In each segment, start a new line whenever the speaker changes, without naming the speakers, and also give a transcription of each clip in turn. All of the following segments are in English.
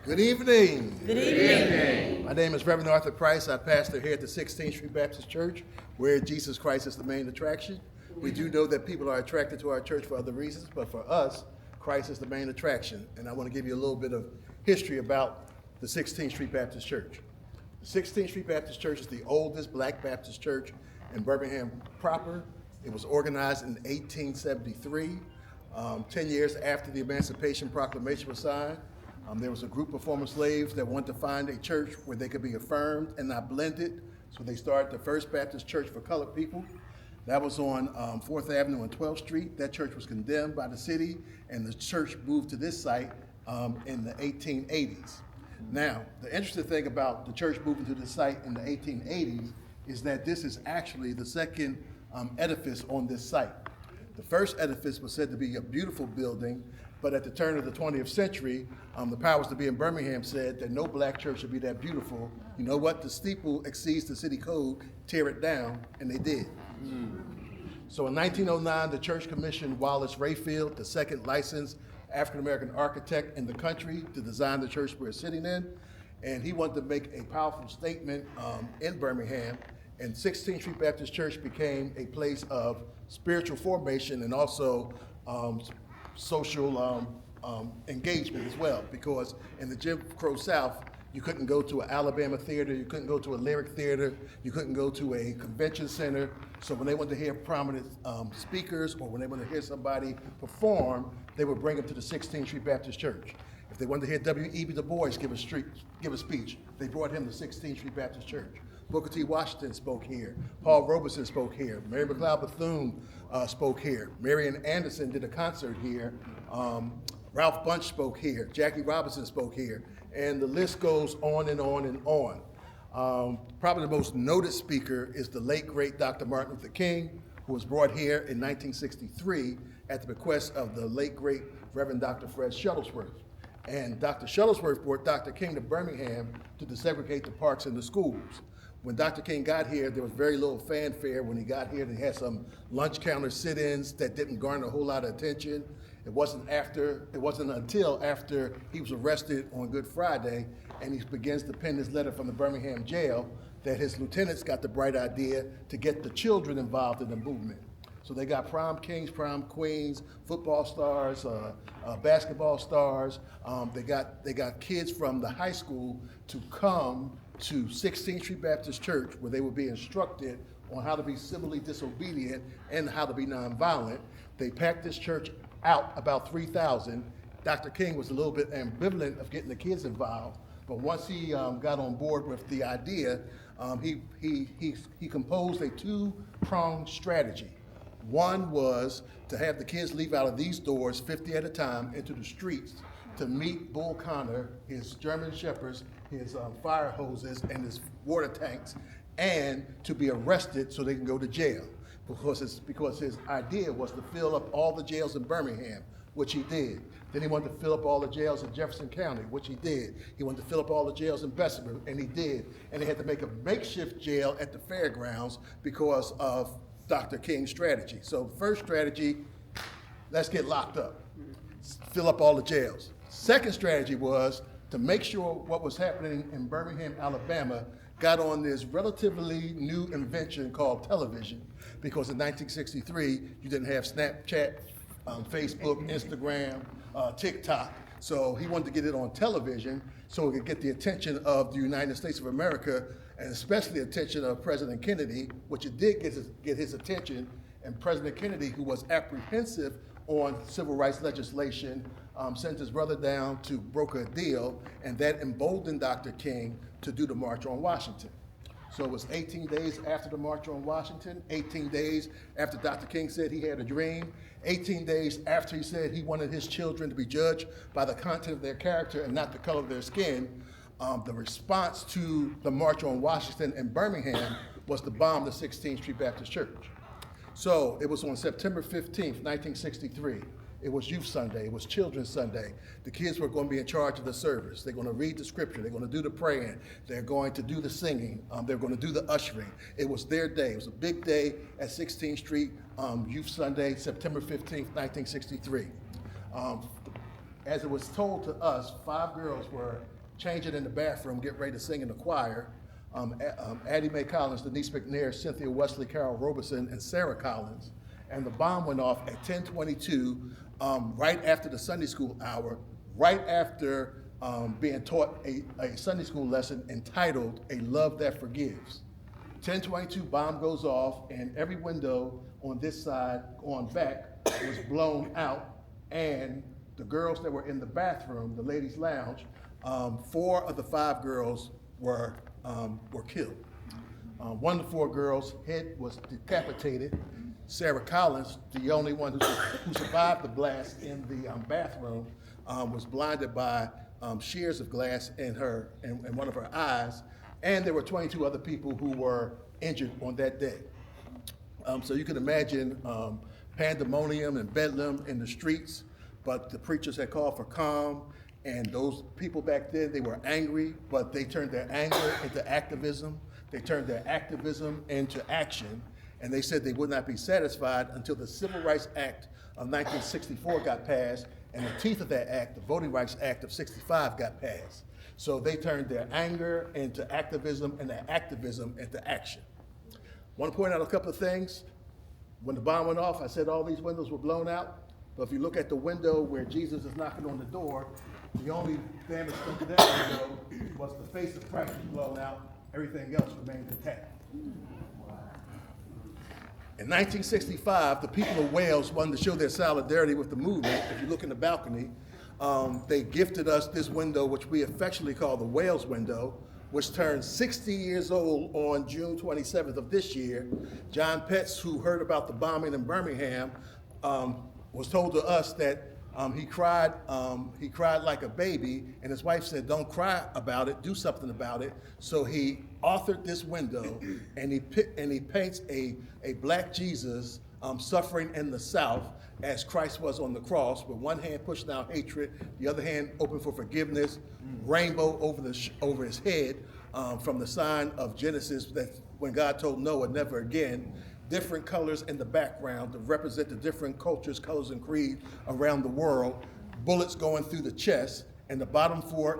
Good evening.
Good evening.
My name is Rev Price. I pastor here at the 16th Street Baptist Church, where Jesus Christ is the main attraction. We do know that people are attracted to our church for other reasons, but for us, Christ is the main attraction. And I want to give you a little bit of history about the 16th Street Baptist Church. The 16th Street Baptist Church is the oldest Black Baptist church in Birmingham proper. It was organized in 1873, 10 years after the Emancipation Proclamation was signed. There was a group of former slaves that wanted to find a church where they could be affirmed and not blended. So they started the First Baptist Church for colored people. That was on 4th Avenue and 12th Street. That church was condemned by the city, and the church moved to this site in the 1880s. Now, the interesting thing about the church moving to this site in the 1880s is that this is actually the second edifice on this site. The first edifice was said to be a beautiful building, but at the turn of the 20th century, the powers that be in Birmingham said that no black church should be that beautiful. You know what? The steeple exceeds the city code, tear it down, and they did. So in 1909, the church commissioned Wallace Rayfield, the second licensed African-American architect in the country, to design the church we're sitting in. And he wanted to make a powerful statement in Birmingham. And 16th Street Baptist Church became a place of spiritual formation and also social engagement as well, because in the Jim Crow South, you couldn't go to an Alabama theater, you couldn't go to a lyric theater, you couldn't go to a convention center. So when they wanted to hear prominent speakers, or when they wanted to hear somebody perform, they would bring them to the 16th Street Baptist Church. If they wanted to hear W.E.B. Du Bois give a speech, they brought him to 16th Street Baptist Church. Booker T. Washington spoke here. Paul Robeson spoke here. Mary McLeod Bethune spoke here. Marian Anderson did a concert here. Ralph Bunche spoke here. Jackie Robinson spoke here. And the list goes on and on and on. Probably the most noted speaker is the late, great Dr. Martin Luther King, who was brought here in 1963 at the bequest of the late, great Reverend Dr. Fred Shuttlesworth. And Dr. Shuttlesworth brought Dr. King to Birmingham to desegregate the parks and the schools. When Dr. King got here, there was very little fanfare when he got here. They had some lunch counter sit-ins that didn't garner a whole lot of attention. It wasn't until after he was arrested on Good Friday and he begins to pen his letter from the Birmingham jail that his lieutenants got the bright idea to get the children involved in the movement. So they got prom kings, prom queens, football stars, basketball stars. They got kids from the high school to come to 16th Street Baptist Church, where they would be instructed on how to be civilly disobedient and how to be nonviolent. They packed this church out, about 3,000. Dr. King was a little bit ambivalent of getting the kids involved, but once he got on board with the idea, he composed a two-pronged strategy. One was to have the kids leave out of these doors 50 at a time into the streets to meet Bull Connor, his German shepherds, his fire hoses, and his water tanks, and to be arrested so they can go to jail. Because his idea was to fill up all the jails in Birmingham, which he did. Then he wanted to fill up all the jails in Jefferson County, which he did. He wanted to fill up all the jails in Bessemer, and he did. And they had to make a makeshift jail at the fairgrounds because of Dr. King's strategy. So first strategy, let's get locked up, fill up all the jails. Second strategy was to make sure what was happening in Birmingham, Alabama, got on this relatively new invention called television, because in 1963, you didn't have Snapchat, Facebook, Instagram, TikTok. So he wanted to get it on television so it could get the attention of the United States of America, and especially the attention of President Kennedy, which it did get his attention. And President Kennedy, who was apprehensive on civil rights legislation, sent his brother down to broker a deal, and that emboldened Dr. King to do the March on Washington. So it was 18 days after the March on Washington, 18 days after Dr. King said he had a dream, 18 days after he said he wanted his children to be judged by the content of their character and not the color of their skin. The response to the March on Washington in Birmingham was to bomb the 16th Street Baptist Church. So it was on September 15th, 1963. It was Youth Sunday. It was Children's Sunday. The kids were going to be in charge of the service. They're going to read the scripture. They're going to do the praying. They're going to do the singing. They're going to do the ushering. It was their day. It was a big day at 16th Street, Youth Sunday, September 15th, 1963. as it was told to us, 5 girls were changing in the bathroom, getting ready to sing in the choir. Addie Mae Collins, Denise McNair, Cynthia Wesley, Carol Robeson, and Sarah Collins. And the bomb went off at 10:22, right after the Sunday school hour, right after being taught a Sunday school lesson entitled A Love That Forgives. 10:22, bomb goes off, and every window on this side, on back, was blown out, and the girls that were in the bathroom, the ladies' lounge, 4 of the 5 girls were killed. One of the 4 girls' head was decapitated. Sarah Collins, the only one who survived the blast in the bathroom, was blinded by shears of glass in one of her eyes, and there were 22 other people who were injured on that day. So you can imagine pandemonium and bedlam in the streets, but the preachers had called for calm, and those people back then, they were angry, but they turned their anger into activism. They turned their activism into action, and they said they would not be satisfied until the Civil Rights Act of 1964 got passed, and the teeth of that act, the Voting Rights Act of 65, got passed. So they turned their anger into activism and their activism into action. I want to point out a couple of things. When the bomb went off, I said all these windows were blown out, but if you look at the window where Jesus is knocking on the door, the only damage done to that window was the face of Christ was blown out. Everything else remained intact. In 1965, the people of Wales wanted to show their solidarity with the movement. If you look in the balcony, they gifted us this window, which we affectionately call the Wales window, which turned 60 years old on June 27th of this year. John Petts, who heard about the bombing in Birmingham, was told to us that he cried like a baby, and his wife said, "Don't cry about it, do something about it." So he authored this window, and he paints a black Jesus suffering in the South as Christ was on the cross, with one hand pushing out hatred, the other hand open for forgiveness, rainbow over his head from the sign of Genesis, that when God told Noah, never again. Different colors in the background to represent the different cultures, colors, and creeds around the world. Bullets going through the chest, and the bottom 4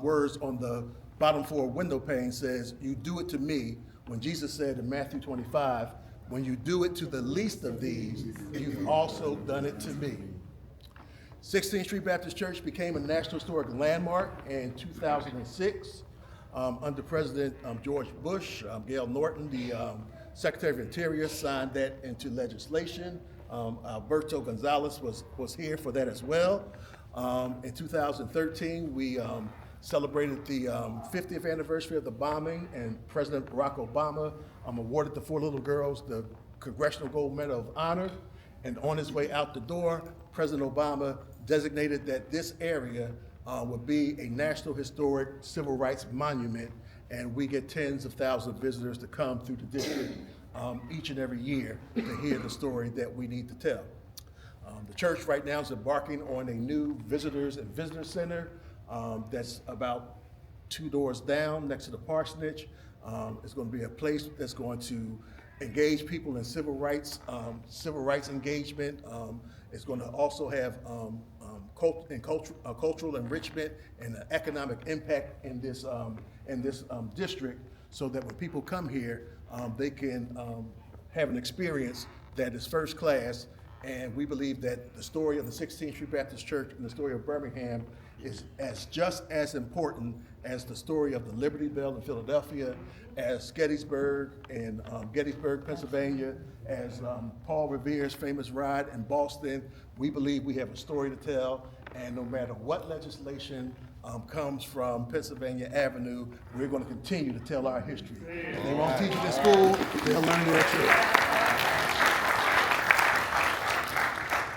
words on the bottom 4 window pane says, "You do it to me," when Jesus said in Matthew 25, "When you do it to the least of these, you've also done it to me." 16th Street Baptist Church became a National Historic Landmark in 2006 under President George Bush. Gail Norton, the Secretary of Interior, signed that into legislation. Alberto Gonzalez was here for that as well. In 2013, we celebrated the 50th anniversary of the bombing, and President Barack Obama awarded the 4 little girls the Congressional Gold Medal of Honor. And on his way out the door, President Obama designated that this area would be a National Historic Civil Rights Monument, and we get tens of thousands of visitors to come through the district each and every year to hear the story that we need to tell. The church right now is embarking on a new visitors and visitor center that's about 2 doors down next to the parsonage. It's going to be a place that's going to engage people in civil rights engagement. It's going to also have cultural enrichment and economic impact in this district, so that when people come here, they can have an experience that is first class. And we believe that the story of the 16th Street Baptist Church and the story of Birmingham is just as important as the story of the Liberty Bell in Philadelphia, as Gettysburg in Gettysburg, Pennsylvania, as Paul Revere's famous ride in Boston. We believe we have a story to tell, and no matter what legislation comes from Pennsylvania Avenue, we're going to continue to tell our history. If they won't teach it in school, they'll learn it at church.